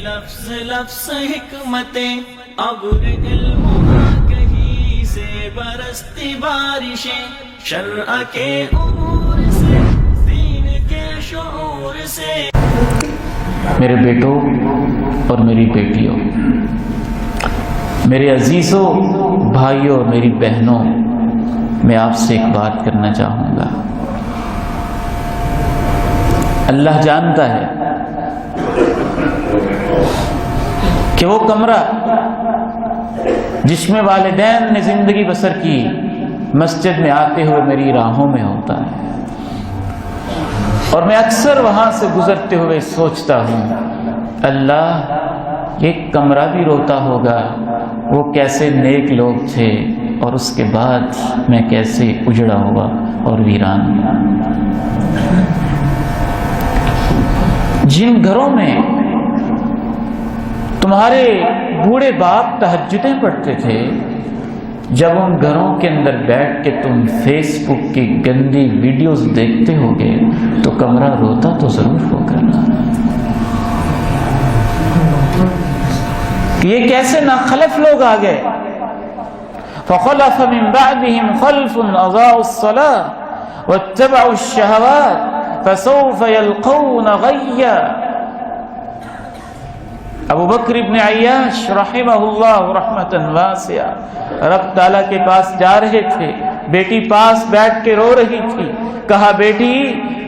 لفظ لفظ حکمتیں ابر علم کہیں سے برستی بارشیں شرع کے امور سے دین کے شعور سے. میرے بیٹوں اور میری بیٹیوں، میرے عزیزوں، بھائیوں اور میری بہنوں، میں آپ سے ایک بات کرنا چاہوں گا. اللہ جانتا ہے کہ وہ کمرہ جس میں والدین نے زندگی بسر کی مسجد میں آتے ہوئے میری راہوں میں ہوتا ہے، اور میں اکثر وہاں سے گزرتے ہوئے سوچتا ہوں اللہ یہ کمرہ بھی روتا ہوگا، وہ کیسے نیک لوگ تھے اور اس کے بعد میں کیسے اجڑا ہوا اور ویران. جن گھروں میں تمہارے بوڑھے باپ تہجدیں پڑھتے تھے، جب ان گھروں کے اندر بیٹھ کے تم فیس بک کی گندی ویڈیوز دیکھتے ہوگے تو کمرہ روتا تو ضرور ہوگا. یہ کیسے ناخلف لوگ آ گئے. فخلف من بعدهم خلف اضاعوا الصلاة واتبعوا الشهوات فسوف يلقون غيا. ابو بکر ابن عیاش رحمہ اللہ رحمتا واسعہ رب تعالیٰ کے پاس جا رہے تھے، بیٹی پاس بیٹھ کے رو رہی تھی. کہا بیٹی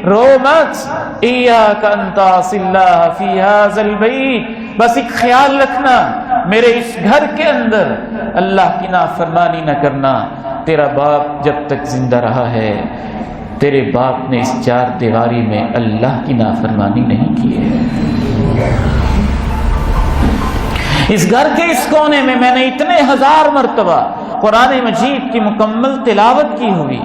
رو مت، ایاک ان تعصی اللہ فی ھذا البیت، بس ایک خیال رکھنا میرے اس گھر کے اندر اللہ کی نافرمانی نہ کرنا. تیرا باپ جب تک زندہ رہا ہے تیرے باپ نے اس چار دیواری میں اللہ کی نافرمانی نہیں کی ہے. اس گھر کے اس کونے میں میں نے اتنے ہزار مرتبہ قرآن مجید کی مکمل تلاوت کی ہوئی.